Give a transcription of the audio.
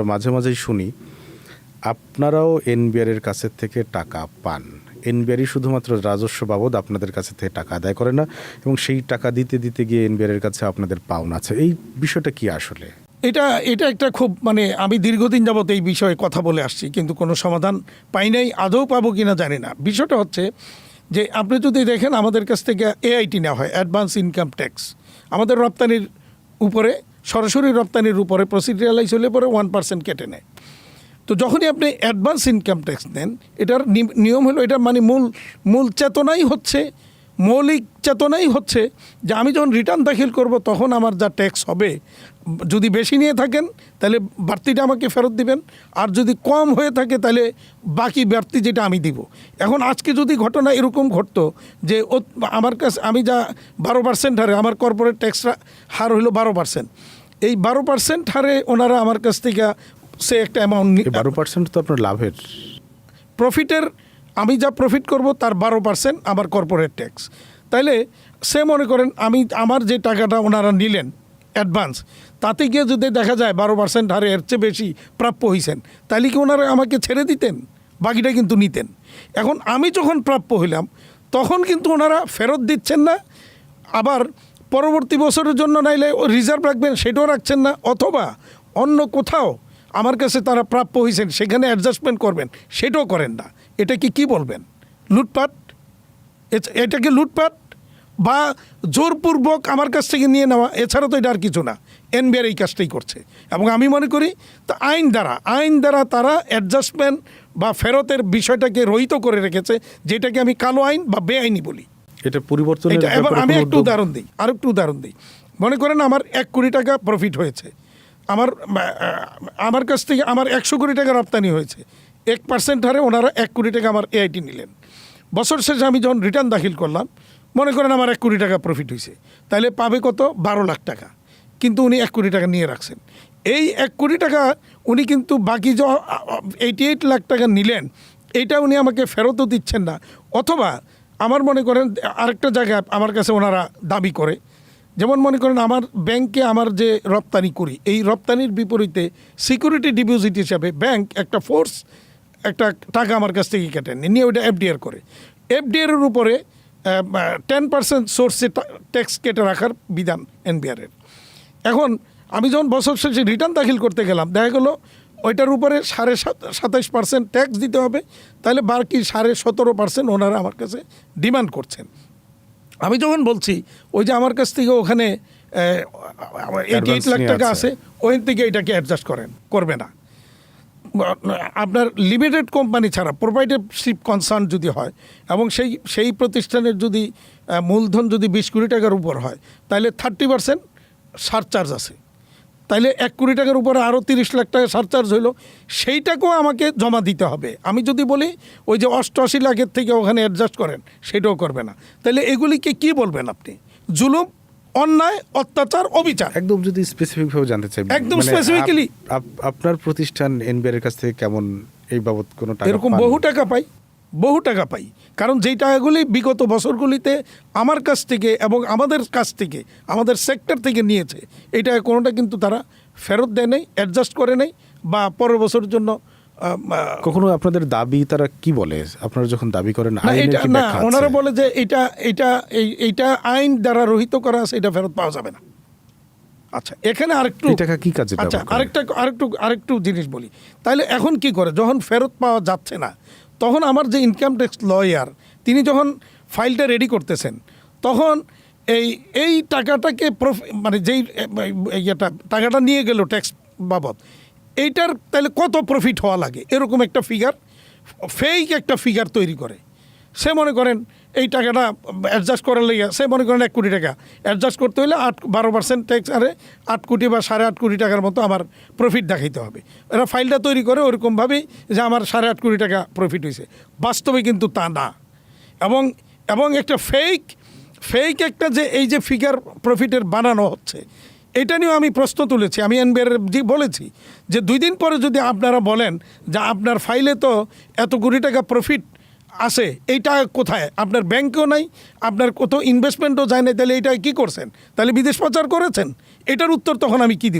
আমরা মাঝে মাঝেই শুনি আপনারাও এনবিআরের কাছে থেকে টাকা পান, এনবিআরই শুধুমাত্র রাজস্ব বাবদ আপনাদের কাছে থেকে টাকা আদায় করে না এবং সেই টাকা দিতে দিতে গিয়ে এনবিআরের কাছে আপনাদের পাওনা আছে। এই বিষয়টা কি আসলে? এটা একটা খুব আমি দীর্ঘদিন যাবত এই বিষয়ে কথা বলে আসছি, কিন্তু কোনো সমাধান পাই নাই, আদৌ পাবো কিনা জানি না। বিষয়টা হচ্ছে যে আপনি যদি দেখেন আমাদের কাছ থেকে এআইটি নেওয়া হয়, অ্যাডভান্স ইনকাম ট্যাক্স, আমাদের রপ্তানির উপরে, সরাসরি রপ্তানির উপরে প্রসিডিউরালাইজ হলে পরে 1% কেটে নেয়। তো যখনই আপনি অ্যাডভান্স ইনকাম ট্যাক্স নেন, এটার নিয়ম হলো, এটা মূল চেতনাই হচ্ছে, মৌলিক চেতনাই হচ্ছে যে আমি যখন রিটার্ন দাখিল করব তখন আমার যা ট্যাক্স হবে, যদি বেশি নিয়ে থাকেন তাহলে বাড়তিটা আমাকে ফেরত দিবেন, আর যদি কম হয়ে থাকে তাহলে বাকি বাড়তি যেটা আমি দিব। এখন আজকে যদি ঘটনা এরকম ঘটতো যে আমার কাছে আমি যা 12% হারে, আমার কর্পোরেট ট্যাক্স হার হলো 12%, এই 12% হারে ওনারা আমার কাছ থেকে সে একটা অ্যামাউন্ট, 12% তো আপনার লাভের, প্রফিটের, আমি যা প্রফিট করব তার 12% আমার কর্পোরেট ট্যাক্স। তাইলে সে মনে করেন আমার যে টাকাটা ওনারা নিলেন অ্যাডভান্স, তাতে গিয়ে যদি দেখা যায় 12% হারে এর চেয়ে বেশি প্রাপ্য হয়েছেন, তাহলে কি ওনারা আমাকে ছেড়ে দিতেন? বাকিটা কিন্তু নিতেন। এখন আমি যখন প্রাপ্য হইলাম তখন কিন্তু ওনারা ফেরত দিচ্ছেন না, আবার পরবর্তী বছরের জন্য নাইলে রিজার্ভ রাখবেন সেটাও রাখছেন না, অথবা অন্য কোথাও আমার কাছে তারা প্রাপ্য হয়েছেন সেখানে অ্যাডজাস্টমেন্ট করবেন সেটাও করেন না। এটাকে কি বলবেন? লুটপাট। এটাকে লুটপাট বা জোরপূর্বক আমার কাছ থেকে নিয়ে নেওয়া, এছাড়া তো এটা আর কিছু না। এনবিআর এই কাজটাই করছে এবং আমি মনে করি তা আইন দ্বারা তারা অ্যাডজাস্টমেন্ট বা ফেরতের বিষয়টাকে রহিত করে রেখেছে, যেটাকে আমি কালো আইন বা বেআইনি বলি। এটা পরিবর্তন। এবার আমি একটু উদাহরণ দিই। মনে করেন আমার 1 কোটি টাকা প্রফিট হয়েছে, আমার কাছ থেকে আমার 100 কোটি টাকা রপ্তানি হয়েছে, 1% হারে ওনারা 1 কোটি টাকা আমার এআইটি নিলেন। বছর শেষে আমি যখন রিটার্ন দাখিল করলাম, মনে করেন আমার 1 কোটি টাকা প্রফিট হয়েছে, তাহলে পাবে কত? 12 লাখ টাকা। কিন্তু উনি 1 কোটি টাকা নিয়ে রাখছেন। এই 1 কোটি টাকা উনি কিন্তু বাকি যে 88 লাখ টাকা নিলেন, এইটা উনি আমাকে ফেরতও দিচ্ছেন না। অথবা আমার মনে করেন আরেকটা জায়গায় আমার কাছে ওনারা দাবি করে, যেমন মনে করেন আমার ব্যাংকে আমার যে রপ্তানি করি, এই রপ্তানির বিপরীতে সিকিউরিটি ডিপোজিট হিসাবে ব্যাংক একটা টাকা আমার কাছ থেকে কেটে নিয়ে ওইটা এফডিআর করে। এফডিআর উপরে 10% সোর্সে ট্যাক্স কেটে রাখার বিধান এনবিআরের। এখন আমি যখন বছর শেষে রিটার্ন দাখিল করতে গেলাম, দেখা গেলো ওইটার উপরে 27.5% ট্যাক্স দিতে হবে, তাহলে বাকি 17.5% ওনারা আমার কাছে ডিমান্ড করছেন। আমি যখন বলছি ওই যে আমার কাছ থেকে ওখানে 88 লাখ টাকা আছে, ওইখান থেকে এটাকে অ্যাডজাস্ট করবে না। আপনার লিমিটেড কোম্পানি ছাড়া প্রোপ্রাইটারশিপ কনসার্ন যদি হয় এবং সেই প্রতিষ্ঠানের যদি মূলধন যদি 20 কোটি টাকার উপর হয়, তাহলে 30% সারচার্জ আছে। তাইলে 1 কোটি টাকার উপরে আরও 30 লাখ টাকা সারচার্জ হইলো, সেইটাকেও আমাকে জমা দিতে হবে। আমি যদি বলি ওই যে 88 লাখের থেকে ওখানে অ্যাডজাস্ট করেন, সেটাও করবে না। তাহলে এগুলিকে কি বলবেন আপনি? জুলুম, অন্যায়, অত্যাচার, অবিচার। একদম যদি স্পেসিফিকভাবে জানতে চাই, একদম স্পেসিফিক্যালি আপনার প্রতিষ্ঠান এনবিআর এর কাছ থেকে কেমন এই বাবদ কোনো টাকা? এরকম বহু টাকা পাই। কারণ যেই টাকাগুলি বিগত বছরগুলিতে আমার কাছ থেকে এবং আমাদের কাছ থেকে, আমাদের সেক্টর থেকে নিয়েছে, এই টাকা কোনোটা কিন্তু তারা ফেরত দেয় নাই, অ্যাডজাস্ট করে নাই, বা পরের বছরের জন্য কখনো আপনাদের দাবি তারা কি বলে? আপনারা যখন দাবি করেন না, ওনারা বলে যে এইটা আইন দ্বারা রহিত করা আছে, এটা ফেরত পাওয়া যাবে না। আচ্ছা, এখানে আরেকটু টাকা কি কাজে? আচ্ছা, আরেকটু জিনিস বলি। তাহলে এখন কি করে, যখন ফেরত পাওয়া যাচ্ছে না, তখন আমার যে ইনকাম ট্যাক্স লয়ার, তিনি যখন ফাইলটা রেডি করতেছেন, তখন এই টাকাটাকে যেই টাকাটা নিয়ে গেল ট্যাক্স বাবদ, এইটার তাহলে কত প্রফিট হওয়া লাগে, এরকম একটা ফিগার, ফেক একটা ফিগার তৈরি করে। সে মনে করেন এই টাকাটা অ্যাডজাস্ট করার লেগে, সে মনে করেন 1 কোটি টাকা অ্যাডজাস্ট করতে হলে 12% ট্যাক্স আরে 8 কোটি বা 8.5 কোটি টাকার মতো আমার প্রফিট দেখাইতে হবে। এরা ফাইলটা তৈরি করে ওরকমভাবেই যে আমার 8.5 কোটি টাকা প্রফিট হয়েছে। বাস্তবে কিন্তু তা না। এবং একটা ফেক একটা যে এই যে ফিগার প্রফিটের বানানো হচ্ছে, এটা নিয়েও আমি প্রশ্ন তুলেছি। আমি এনবিআর বলেছি যে 2 দিন পরে যদি আপনারা বলেন যে আপনার ফাইলে তো এত কোটি টাকা প্রফিট আছে, এইটা কোথায়? আপনার ব্যাংকেও নাই, আপনার কোথাও ইনভেস্টমেন্টও যায় না, তাহলে এইটা কি করছেন? তাহলে বিদেশ পাচার করেছেন? এটার উত্তর তখন আমি কি দিব?